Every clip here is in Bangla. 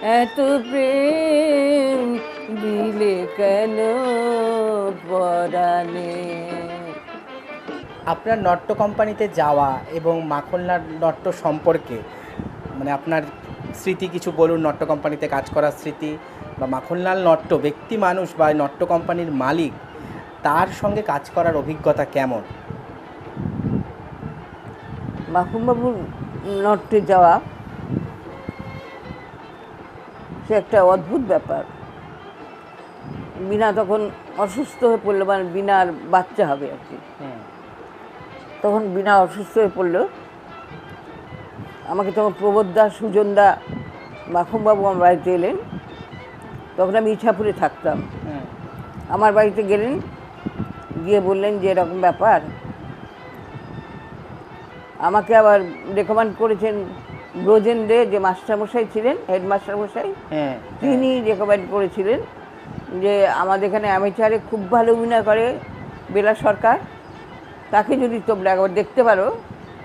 এত প্রেম দিলে কেন পরাণে। আপনার নট্য কোম্পানিতে যাওয়া এবং মাখনলাল নট্য সম্পর্কে মানে আপনার স্মৃতি কিছু বলুন, নট্য কোম্পানিতে কাজ করার স্মৃতি বা মাখনলাল নট্য ব্যক্তি মানুষ বা নট্য কোম্পানির মালিক, তার সঙ্গে কাজ করার অভিজ্ঞতা কেমন? মাখনবাবুর নট্যে যাওয়া সে একটা অদ্ভুত ব্যাপার। বিনা তখন অসুস্থ হয়ে পড়লো, মানে বিনার বাচ্চা হবে আর কি। তখন বিনা অসুস্থ হয়ে পড়লো। আমাকে তখন প্রবোধদা, সুজনদা, মাখনবাবু আমার বাড়িতে এলেন। তখন আমি ইছাপুরে থাকতাম। আমার বাড়িতে গেলেন, গিয়ে বললেন যে এরকম ব্যাপার। আমাকে আবার রেকমেন্ড করেছেন ব্রজেন্দ্রে, যে মাস্টারমশাই ছিলেন, হেডমাস্টারমশাই, তিনি রেকমেন্ড করেছিলেন যে আমাদের এখানে অ্যামেচারে খুব ভালো অভিনয় করে বেলা সরকার, তাকে যদি তোমরা একবার দেখতে পারো,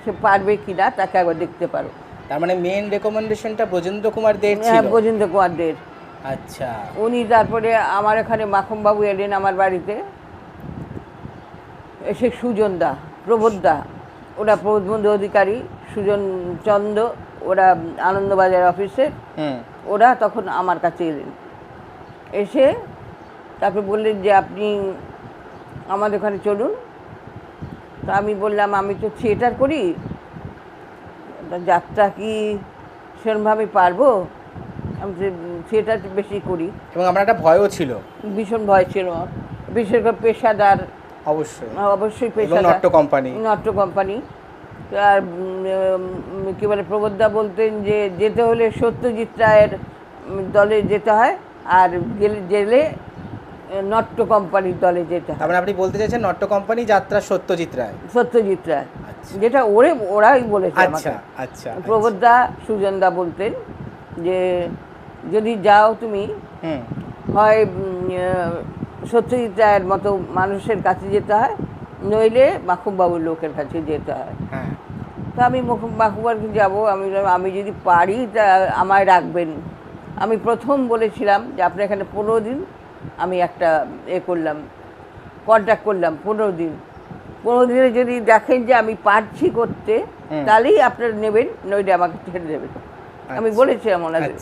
সে পারবে কি না তাকে একবার দেখতে পারো। তার মানে মেন রেকমেন্ডেশনটা ব্রজেন্দ্র কুমার দের ছিল? হ্যাঁ, ব্রজেন্দ্র কুমার দের। আচ্ছা। উনি তারপরে আমার এখানে মাখনবাবু এলেন আমার বাড়িতে, এসে সুজনদা, প্রবোধদা, ওরা প্রবোধবন্ধু অধিকারী, সুজন চন্দ্র, ওরা আনন্দবাজার অফিসের, ওরা তখন আমার কাছে এলেন। এসে তারপরে বললেন যে আপনি আমাদের ওখানে চলুন। তা আমি বললাম আমি তো থিয়েটার করি, যাত্রা কি সেরকমভাবে পারবো, আমি থিয়েটার বেশি করি। এবং আমার একটা ভয়ও ছিল, ভীষণ ভয় ছিল, বিশেষ করে পেশাদার। অবশ্যই অবশ্যই এবং পেশাদার। নট্য কোম্পানি। নট্য কোম্পানি। আর কী বলে, প্রবোধদা বলতেন যে যেতে হলে সত্যজিৎ রায়ের দলে যেতে হয়, আর গেলে নট্য কোম্পানির দলে যেতে হয়। তার মানে আপনি বলতে চাইছেন নট্য কোম্পানি যাত্রা সত্যজিৎ রায়? সত্যজিৎ রায়, আচ্ছা। যেটা ওরাই বলেছে আমাকে। আচ্ছা আচ্ছা। প্রবোধদা, সুজনদা বলতেন যে যদি যাও তুমি, হয় সত্যজিৎ রায়ের মতো মানুষের কাছে যেতে হয়, নইলে মাখনবাবুর লোকের কাছে যেতে হয়। তা আমি মাখনবাবুর যাবো। আমি যদি পারি তা আমায় রাখবেন। আমি প্রথম বলেছিলাম যে আপনার এখানে 15 দিন আমি একটা করলাম, কন্ট্যাক্ট করলাম 15 দিন। 15 দিনে যদি দেখেন যে আমি পারছি করতে, তাহলেই আপনারা নেবেন, নইলে আমাকে ছেড়ে দেবেন। আমি বলেছিলাম ওনাদের।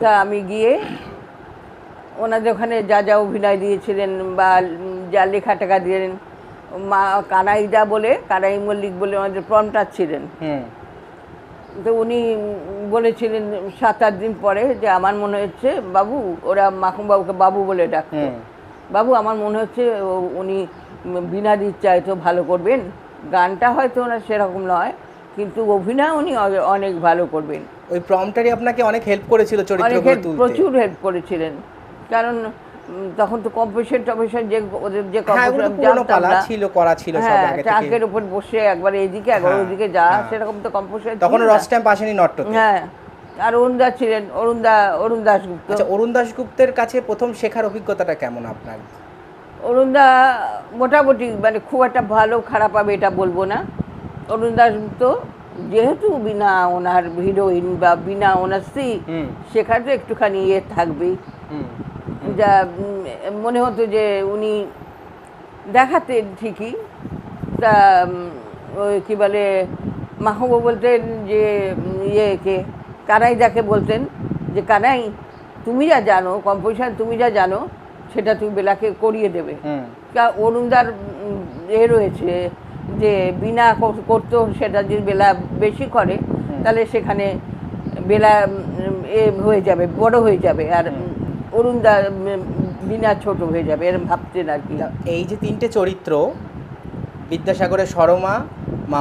তা আমি গিয়ে ওনাদের ওখানে যা যা অভিনয় দিয়েছিলেন বা যা লেখা টেখা দিলেন, মা কানাইদা বলে, কানাই মল্লিক বলে ওনাদের প্রম্পটার ছিলেন। তো উনি বলেছিলেন 7-8 দিন পরে যে আমার মনে হচ্ছে বাবু, ওরা মাখনবাবুকে বাবু বলে ডাকতো, বাবু আমার মনে হচ্ছে উনি বিনাদির চাইতেও ভালো করবেন। গানটা হয়তো ওনার সেরকম নয়, কিন্তু অভিনয় উনি অনেক ভালো করবেন। ওই প্রম্পটারই আপনাকে অনেক হেল্প করেছিল চরিত্রগুলো তুলতে? প্রচুর হেল্প করেছিলেন, কারণ তখন তো কম্পোজিশন টম্পোজিশন যে ওদের যে কম্পোজিশন জানতাম না, ছিল করা ছিল সব আগে থেকে। ট্রাকের উপর বসে একবার এইদিকে একবার ওইদিকে যা, সেরকম তো কম্পোজিশন তখন রস্ট্যাম্প আসেনি নট্যতে। হ্যাঁ, আর অরুণ ছিলেন, অরুণ দাশগুপ্ত। আচ্ছা, অরুণ দাশগুপ্তের কাছে প্রথম শেখার অভিজ্ঞতাটা কেমন আপনার? অরুণদা মোটামুটি, মানে খুব একটা ভালো খারাপ হবে এটা বলবো না। অরুণ দাশগুপ্ত যেহেতু বিনা ওনার হিরোইন বা বিনা ওনার স্ত্রী, সেখানে একটুখানি থাকবেই। যা মনে হতো যে উনি দেখাতেন ঠিকই, তা ওই কী বলে, মাহবুব বলতেন যে কে কানাইদাকে বলতেন যে কানাই, তুমি যা জানো কম্পোজিশন, তুমি যা জানো সেটা তুমি বেলাকে করিয়ে দেবে। অরুণদার রয়েছে যে বিনা করতো, সেটা যদি বেলা বেশি করে তাহলে সেখানে বেলা হয়ে যাবে, বড় হয়ে যাবে, আর অরুণদা বিনা ছোট হয়ে যাবে, এরকম ভাবতেন আর কি। এই যে 3টে চরিত্র, বিদ্যাসাগরের সরমা,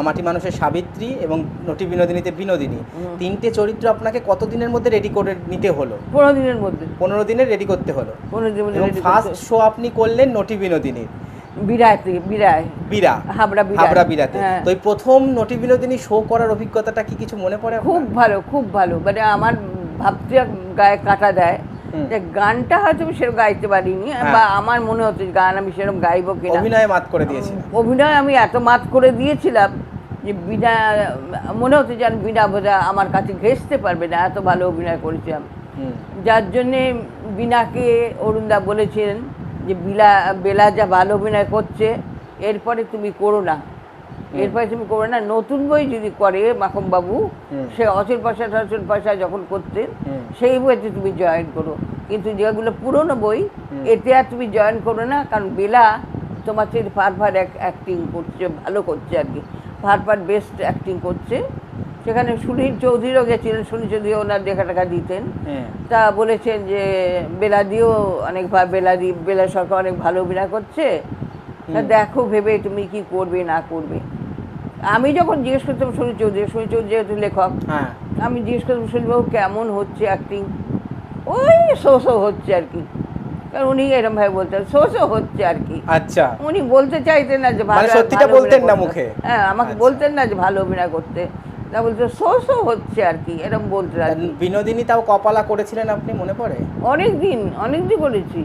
মাটি মানুষের সাবিত্রী এবং নটি বিনোদিনীতে বিনোদিনী, 3টে চরিত্র আপনাকে কতদিনের মধ্যে রেডি করে নিতে হলো? 15 দিনের মধ্যে। 15 দিনে রেডি করতে হলো। 15 দিনের মধ্যে। এবং ফার্স্ট শো আপনি করলেন নটি বিনোদিনীর হাবড়া বিরাতে। তো এই প্রথম নটি বিনোদিনী শো করার অভিজ্ঞতাটা কি কিছু মনে পড়ে? খুব ভালো, খুব ভালো। মানে আমার ভাবতে গায়ে কাটা দেয় যে গানটা হয়তো আমি সেরকম গাইতে পারিনি, বা আমার মনে হতো গান আমি সেরকম গাইবো কিনা। অভিনয়ে মাত করে দিয়েছি, অভিনয় আমি এত মাত করে দিয়েছিলাম যে বিনা, মনে হতো যে আমি বিনা বোঝা আমার কাছে ঘেঁষতে পারবে না, এত ভালো অভিনয় করেছিলাম। যার জন্যে বিনাকে অরুণদা বলেছিলেন যে বেলা যা ভালো অভিনয় করছে এরপরে তুমি করো না, এরপরে তুমি করো না। নতুন বই যদি করে মাখনবাবু, সে অচল পয়সা যখন করতেন সেই বইতে তুমি জয়েন করো, কিন্তু যেগুলো পুরনো বই এতে আর তুমি জয়েন করো না, কারণ বেলা তোমার চেয়ে ফার অ্যাক্টিং করছে, ভালো করছে আর কি, ফার বেস্ট অ্যাক্টিং করছে। সেখানে সুনীল চৌধুরীও গেছিলেন, সুনীল চৌধুরী ওনার দেখা টাকা দিতেন, তা বলেছেন যে বেলা বেলা সরকার অনেক ভালো অভিনয় করছে, তা দেখো ভেবে তুমি কি করবে না করবে। আমি যখন জিজ্ঞেস করতাম সুনীল চৌধুরী যেহেতু লেখক, আমি জিজ্ঞেস করতাম সুনীলবাবু কেমন হচ্ছে অ্যাক্টিং, ওই শো হচ্ছে আর কি, কারণ উনি এরকম ভাবে বলতেন শো হচ্ছে আর কি। আচ্ছা, উনি বলতে চাইতেন না যে ভালো, সত্যিটা বলতেন না মুখে। হ্যাঁ, আমাকে বলতেন না যে ভালো অভিনয় করতে, তা বলতে শো হচ্ছে আর কি, এরকম বলতে। বিনোদিনী তাও কপালা করেছিলেন আপনি, মনে পড়ে? অনেক দিন করেছি,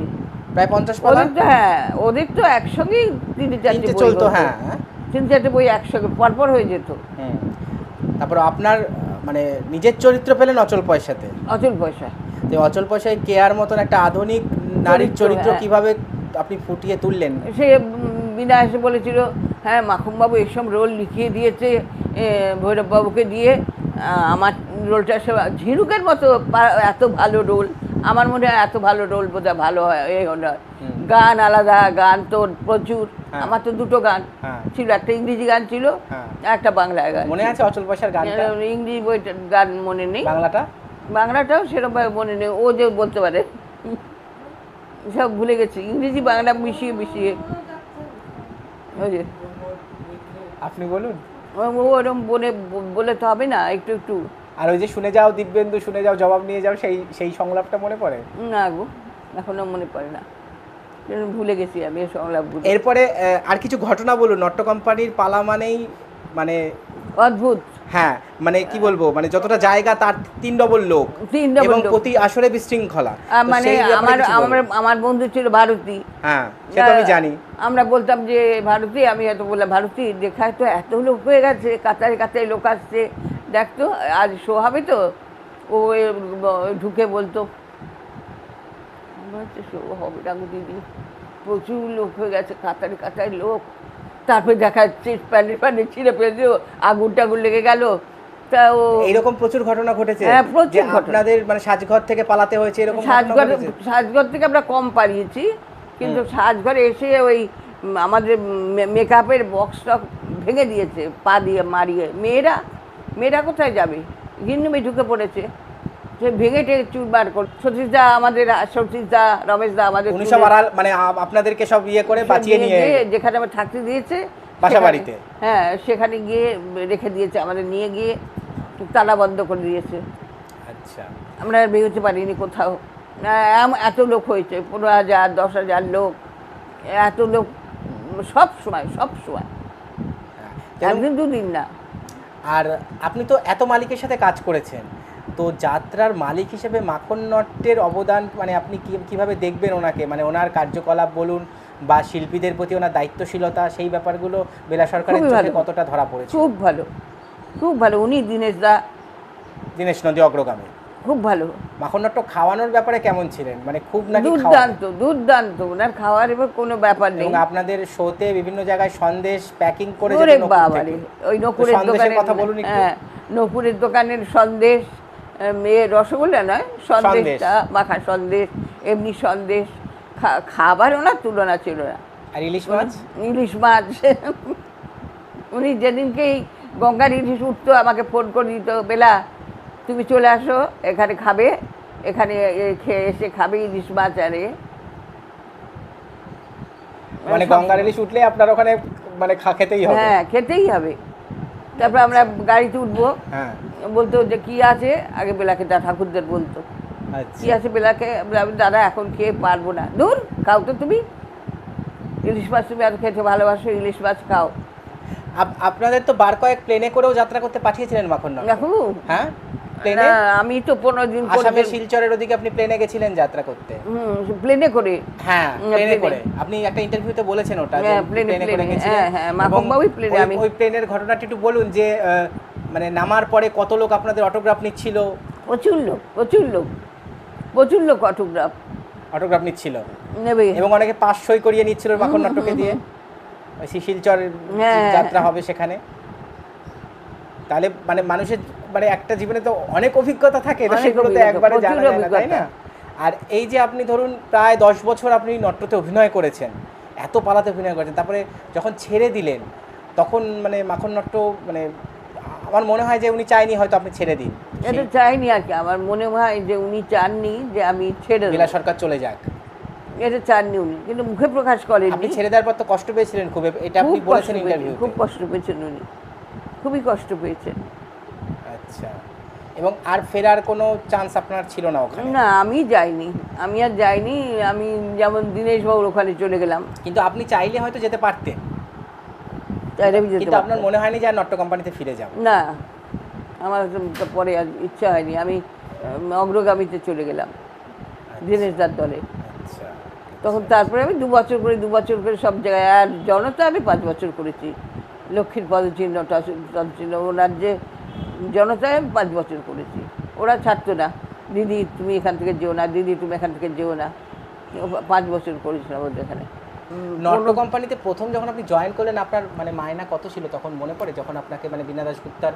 প্রায় 50 পালা। হ্যাঁ, ওদের তো একসঙ্গেই 3-4টে বই চলতো। হ্যাঁ, 3-4টে বই একসঙ্গে পরপর হয়ে যেত। তারপর আপনার মানে নিজের চরিত্র পেলেন অচল পয়সাতে। অচল পয়সা, তো অচল পয়সায় কেয়ার মতন একটা আধুনিক নারীর চরিত্র কিভাবে আপনি ফুটিয়ে তুললেন? সে বিনা এসে বলেছিল, হ্যাঁ মাখনবাবু এইসব রোল লিখিয়ে দিয়েছে ভৈরববাবুকে দিয়ে, আমার রোলটা সে ঝিনুকের মতো, এত ভালো রোল, আমার মনে হয় এত ভালো রোল বোধহয় ভালো হয়, এই হলো গান আলাদা, গান তো প্রচুর, আমার তো দুটো গান ছিল, একটা ইংরেজি গান ছিল, একটা বাংলা গান। মনে আছে অচল পয়সার গানটা? ইংরেজি বইটার গান মনে নেই, বাংলাটাও সেরকম মনে নেই, ও যে বলতে পারে সব ভুলে গেছি, ইংরেজি বাংলা মিশিয়ে। ওই যে আপনি বলুন। ওরকম বলে তো হবে না, একটু। আর ওই যে শুনে যাও দিব্যেন্দু, শুনে যাও জবাব নিয়ে যাও, সেই সংলাপটা মনে পড়ে? না গো, এখনো মনে পড়ে না, ভুলে গেছি আমি এই সংলাপগুলো। এরপরে আর কিছু ঘটনা বলুন। নট্য কোম্পানির পালা মানেই মানে অদ্ভুত। হ্যাঁ, মানে কি বলবো, মানে যতটা জায়গা তার 3 ডবল লোক, এবং প্রতি আসরে বিশৃঙ্খলা। মানে আমার বন্ধু ছিল ভারতী। হ্যাঁ, সেটা আমি জানি। আমরা বলতাম যে ভারতী, আমি হয়তো বললাম ভারতী দেখায় তো এত লোক হয়ে গেছে, কাতারে লোক আসছে, দেখতো আজ শো হবে তো। ও ঢুকে বলতো আমার হচ্ছে শো হবে না দিদি, প্রচুর লোক হয়ে গেছে, কাতারে লোক। তারপরে দেখা যাচ্ছে প্যান্ডেল ছিঁড়ে ফেলে দিও, আগুন টাগুন লেগে গেল। তা ও এইরকম প্রচুর ঘটনা ঘটেছে। হ্যাঁ, প্রচুর। আপনাদের মানে সাজঘর থেকে পালাতে হয়েছে এরকম? সাজঘর থেকে আমরা কম পালিয়েছি, কিন্তু সাজঘরে এসে ওই আমাদের মেকআপের বক্সটা ভেঙে দিয়েছে, পা দিয়ে মারিয়ে। মেয়েরা কোথায় যাবে, গিন্নুমে ঢুকে পড়েছে, সে ভেঙে চুরবার করে। সতীশদা আমাদের, রমেশদা আমাদের মানে আপনাদেরকে সব ইয়ে করে বাঁচিয়ে নিয়ে যেখানে আমার থাকতে দিয়েছে বাসা বাড়িতে, হ্যাঁ সেখানে গিয়ে রেখে দিয়েছে, আমাদের নিয়ে গিয়ে তালা বন্ধ করে দিয়েছে। আচ্ছা, আমরা আর বেরোতে পারিনি কোথাও। এত লোক হয়েছে, 15,000 10,000 লোক, এত লোক সব সময়, একদিন দুদিন না। আর আপনি তো এত মালিকের সাথে কাজ করেছেন, তো যাত্রার মালিক হিসেবে মাখন নট্যের অবদান মানে আপনি কিভাবে দেখবেন ওনাকে, মানে ওনার কার্যকলাপ বলুন বা শিল্পীদের প্রতি ওনার দায়িত্বশীলতা, সেই ব্যাপারগুলো বেলা সরকারের চোখে কতটা ধরা পড়েছে? খুব ভালো। উনি দীনেশ নদী অগ্রগামী, খুব ভালো। মাখন নট্য খাওয়ানোর ব্যাপারে কেমন ছিলেন? মানে খুব নাকি? দুর্দান্ত। ওনার খাওয়ার এবার কোনো ব্যাপার নেই। আপনাদের শোতে বিভিন্ন জায়গায় সন্দেশ প্যাকিং করে ওই নকুরের দোকানের কথা বলুন। হ্যাঁ, নকুরের দোকানের সন্দেশ, রসগোল্লা নয়, সন্দেশটা মাখা সন্দেশ, এমনি সন্দেশ, খাবার ওনার তুলনা ছিল না। আর ইলিশ মাছ উনি যেদিনকেই গঙ্গার ইলিশ উঠতো আমাকে ফোন করে দিত, বেলা তুমি চলে আসো, এখানে খাবে, এখানে এসে খাবে ইলিশ মাছ। আরে মানে গঙ্গার ইলিশ উঠলে আপনার ওখানে মানে খেতেই হবে? হ্যাঁ, খেতেই হবে। তারপর আমরা গাড়িতে উঠবো, বলতো যে কি আছে, আগে বেলাকে ঠাকুরদের বলতো কি আছে বেলাকে, দাদা এখন খেয়ে পারবো না, দূর খাও তো তুমি, ইলিশ মাছ তুমি আর খেতে ভালোবাসো, ইলিশ মাছ খাও। আপনাদের তো বার কয়েক প্লেনে করেও যাত্রা করতে পাঠিয়েছিলেন মাখন নট্য? হ্যাঁ, প্লেনে। আমি তো 15 দিন আসামের শিলচরের ওদিকে আপনি প্লেনে গেছিলেন যাত্রা করতে? প্লেনে করে। হ্যাঁ, প্লেনে করে। আপনি একটা ইন্টারভিউতে বলেছেন ওটা, যে প্লেনে করে গেছিলেন। হ্যাঁ, মাখনবাবুই প্লেনে। আমি ওই প্লেনের ঘটনাটি একটু বলুন, যে মানে নামার পরে কত লোক আপনাদের অটোগ্রাফ নিচ্ছিল? প্রচুর লোক। প্রচুর লোক অটোগ্রাফ নিচ্ছিল নেবে। এবং অনেকে 5 সই করিয়ে নিচ্ছিল মাখন নাট্যকে দিয়ে, ওই শিশিলচর যাত্রা হবে সেখানে। তাহলে মানে মানুষের মানে একটা জীবনে তো অনেক অভিজ্ঞতা থাকে, তো সেগুলো তো একবারে জানা যায় না, তাই না? আর এই যে আপনি ধরুন প্রায় 10 বছর আপনি নট্যতে অভিনয় করেছেন, এত পালাতে অভিনয় করেছেন, তারপরে যখন ছেড়ে দিলেন তখন মানে মাখন নাট্য মানে আমার মনে হয় যে উনি চাইনি হয়তো আপনি ছেড়ে দিন। এটা চাইনি আর কি, আমার মনে হয় যে উনি চাননি যে আমি ছেড়ে লীলা সরকার চলে যাক, এটা চাননি উনি, কিন্তু মুখে প্রকাশ করেন। আপনি ছেড়ে দেওয়ার পর তো কষ্ট পেয়েছিলেন খুব, এটা আপনি বলেছেন ইন্টারভিউতে। খুব কষ্ট পেয়েছেন উনি, খুবই কষ্ট পেয়েছেন। আচ্ছা, এবং আর ফেরার কোনো চান্স আপনার ছিল না ওখানে? না, আমি যাইনি, আমি আর যাইনি। আমি যেমন দীনেশবাবুর ওখানে চলে গেলাম। কিন্তু আপনি চাইলে হয়তো যেতে পারতেন, কিন্তু আপনার মনে হয়নি যে আর নট্য কোম্পানিতে ফিরে যাব? না, আমার পরে আর ইচ্ছা হয়নি, আমি অগ্রগামীতে চলে গেলাম দীনেশদার দলে। তখন তারপরে আমি 2 বছর করে সব জায়গায়, আর জনতা আমি 5 বছর করেছি, লক্ষ্মীর পদচিহ্নটা ছিল ওনার যে জনতায় আমি 5 বছর করেছি। ওরা ছাড়তো না, দিদি তুমি এখান থেকে যেও না, দিদি তুমি এখান থেকে যেও না। 5 বছর করেছিলাম ওদের এখানে। নট্য কোম্পানিতে প্রথম যখন আপনি জয়েন করলেন আপনার মানে মায়না কত ছিল তখন মনে পড়ে, যখন আপনাকে মানে বীণা দাশগুপ্তার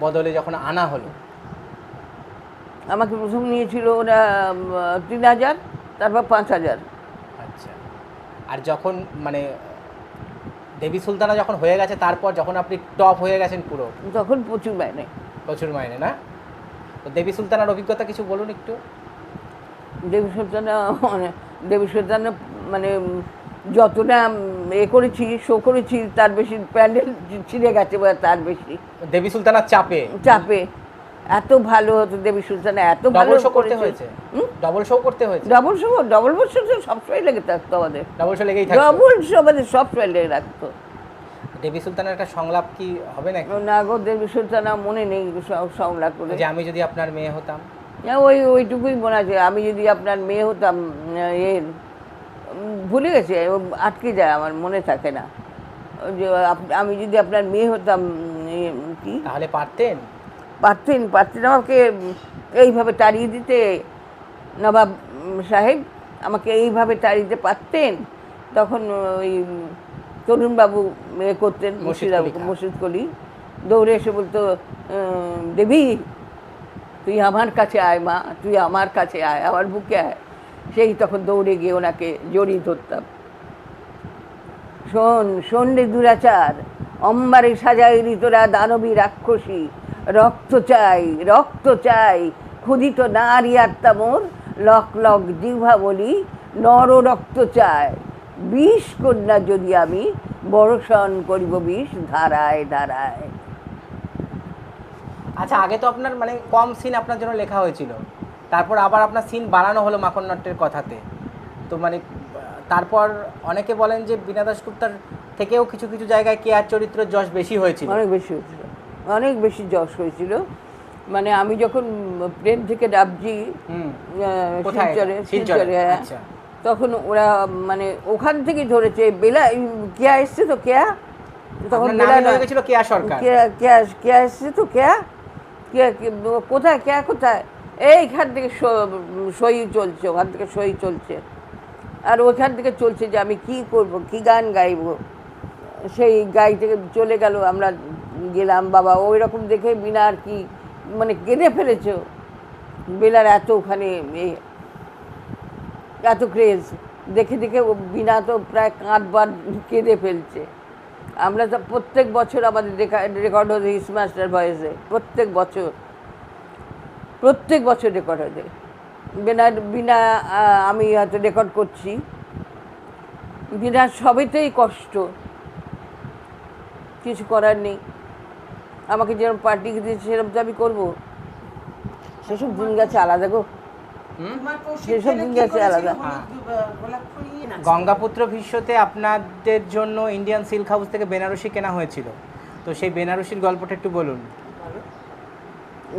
বদলে যখন আনা হলো? আমাকে প্রথম নিয়েছিল ওরা 3000, তারপর 5000। আচ্ছা, আর যখন মানে দেবী সুলতানা যখন হয়ে গেছে, তারপর যখন আপনি টপ হয়ে গেছেন পুরো, তখন প্রচুর মাইনে না? তো দেবী সুলতানার অভিজ্ঞতা কিছু বলুন একটু। দেবী সুলতানা মানে যতটা করেছি, শো করেছি, তার বেশি প্যান্ডেল ছিঁড়ে গেছে, তার বেশি দেবী সুলতানার চাপে এত ভালো হতো দেবী সুলতানা, এত ভালো শো করতে হয়েছে, ডবল শো তো সবসময় লেগে থাকতো আমাদের, ডবল শো আমাদের সবসময় লেগে রাখতো। দেবী সুলতানার একটা সংলাপ কি হবে নাকি? না গো, দেবী সুলতানা মনে নেই সংলাপ করে, যে আমি যদি আপনার মেয়ে হতাম, ওইটুকুই মনে আছে, আমি যদি আপনার মেয়ে হতাম, ভুলে গেছে, আটকে যায়, আমার মনে থাকে না। যে আমি যদি আপনার মেয়ে হতাম, কি তাহলে পারতেন আমাকে এইভাবে তাড়িয়ে দিতে, নবাব সাহেব আমাকে এইভাবে তাড়িয়ে দিতে পারতেন। তখন ওই তরুণবাবু করতেন, মুর্শিদ কলি দৌড়ে এসে বলতো, দেবী তুই আমার কাছে আয় মা, তুই আমার কাছে আয়, আমার বুকে আয়। সেই তখন দৌড়ে গিয়ে ওনাকে জড়িয়ে ধরতাম। শোন রে দুরাচার, অম্বারে সাজাই ঋতরা দানবী রাক্ষসী, রক্ত চাই ক্ষুধিত নারী আত্মা মোর, লক লক জিহ্বা বলি নর রক্ত চায়, বিষ কন্যা যদি আমি বর্ষণ করিব বিষ ধারায় ধারায়। আচ্ছা, আগে তো আপনার মানে কম সিন আপনার জন্য লেখা হয়েছিল, তারপর আবার আপনার সিন বাড়ানো হলো মাখন নাট্যের কথাতে, তো মানে তারপর অনেকে বলেন যে বীণা দাশগুপ্তার থেকেও কিছু কিছু জায়গায় কেয়ার চরিত্রের যশ বেশি হয়েছিল, অনেক বেশি যশ হয়েছিল। মানে আমি যখন প্লেন থেকে নামছি শিলচরে, তখন ওরা মানে ওখান থেকে ধরেছে, বেলা কেয়া এসছে তো, কেয়া তখন কেয়া সরকার, কেয়া এসছে তো, কেয়া কোথায়, কেয়া কোথায়, এইখান থেকে সই চলছে, ওখান থেকে সই চলছে, আর ওখান থেকে চলছে যে আমি কি করব, কি গান গাইব। সেই গাই থেকে চলে গেল, আমরা গেলাম, বাবা ওই রকম দেখে বীণা আর কি মানে কেঁদে ফেলেছে, বেলার এত ওখানে এত ক্রেজ দেখে দেখে বীণা তো প্রায় কাঁদবার কেঁদে ফেলছে। আমরা তো প্রত্যেক বছর আমাদের রেকর্ড হতো হিস মাস্টার ভয়েসে, প্রত্যেক বছর রেকর্ড হতো। বীণা আমি হয়তো রেকর্ড করছি, বীণার সবেতেই কষ্ট, কিছু করার নেই, আমাকে যেরকম পার্টি দিয়েছে সেরকম তো আমি করবো। সেসব দিন গেছে আলাদা গো, সেসব দিন গেছে আলাদা। গঙ্গাপুত্র ভীষ্মতে আপনাদের জন্য ইন্ডিয়ান সিল্ক হাউস থেকে বেনারসি কেনা হয়েছিল, তো সেই বেনারসির গল্পটা একটু বলুন।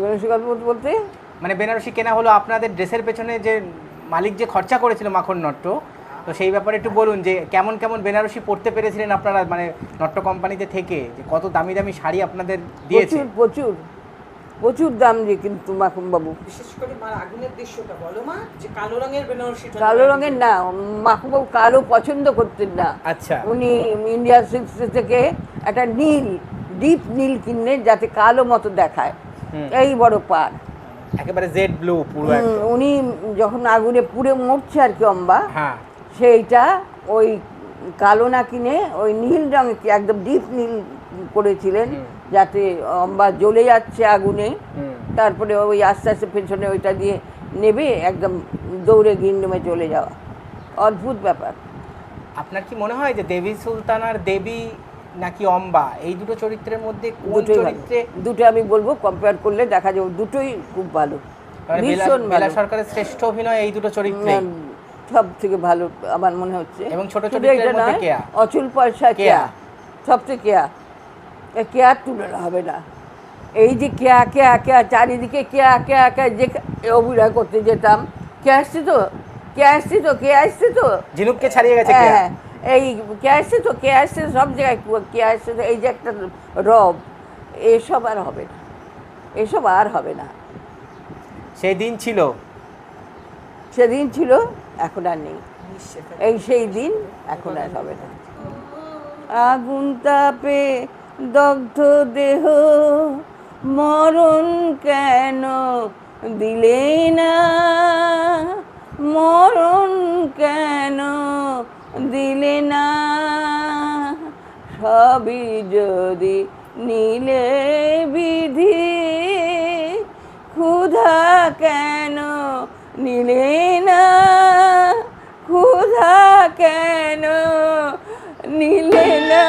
বেনারসি গল্প বলতে মানে বেনারসি কেনা হলো, আপনাদের ড্রেসের পেছনে যে মালিক যে খরচা করেছিল মাখন নট্য, তো সেই ব্যাপারে একটু বলুন যে কেমন কেমন বেনারসি পরতে পেরেছিলেন আপনারা, মানে নট্য কোম্পানিতে থেকে, যে কত দামি দামি শাড়ি আপনাদের দিয়েছে। প্রচুর প্রচুর দাম দিয়ে কিন্তু মাখুম বাবু। বিশেষ করে মার আগুনের দৃশ্যটা বলো মা, যে কালো রঙের বেনারসিটা। কালো রঙের না, মাখুম বাবু কালো পছন্দ করতেন না। আচ্ছা। উনি ইন্ডিয়া সিল্ক থেকে একটা নীল, ডিপ নীল কিনলেন যাতে কালো মতো দেখায়, এই বড় পার, একেবারে জেড ব্লু পুরো একদম। উনি যখন আগুনে পুড়ে মরছে আর কি অম্বা, হ্যাঁ, সেইটা ওই কালো না কিনে ওই নীল রঙে একদম ডিপ নীল করেছিলেন, যাতে অম্বা জ্বলে যাচ্ছে আগুনে, তারপরে ওই আস্তে আস্তে পেছনে ওইটা দিয়ে নেবে একদম দৌড়ে গ্রিন রুমে চলে যাওয়া। অদ্ভুত ব্যাপার। আপনার কি মনে হয় যে দেবী সুলতান আর দেবী নাকি অম্বা, এই দুটো চরিত্রের মধ্যে কোন দুটোই ভালো। চরিত্রে দুটো আমি বলবো কম্পেয়ার করলে দেখা যাবে দুটোই খুব ভালো, মানে ভীষণ বেলা ভালো। সরকারের শ্রেষ্ঠ অভিনয় এই দুটো চরিত্রে, সব থেকে ভালো আমার মনে হচ্ছে। এবং ছোট শুধু চরিত্রের এটা মধ্যে নয়, কেয়া। অচুল পয়সা কেয়া, সবচেয়ে কেয়া, কেয়া তুলনা হবে না। এই যে কেয়া কেয়া কেয়া চারিদিকে কেয়া কেয়া কেয়া, যে অভিনয় করতে যেতাম, কে আসছে তো, কে আসছে তো, কে আসছে তো, ঝিনুককে ছাড়িয়ে গেছে কেয়া। হ্যাঁ, এই কে আসছে তো, কে আসছে, সব জায়গায় কে আসছে তো, এই যে একটা রব, এসব আর হবে না, এসব আর হবে না। সেই দিন ছিল, সেদিন ছিল, এখন আর নেই। এই সেই দিন এখন আর হবে না। আগুন তাপে দগ্ধ দেহ, মরণ কেন দিলে না, মরণ কেন দিলে না, সবই যদি নিলে বিধি, ক্ষুধা কেন নিলে না, ক্ষুধা কেন নিলে না।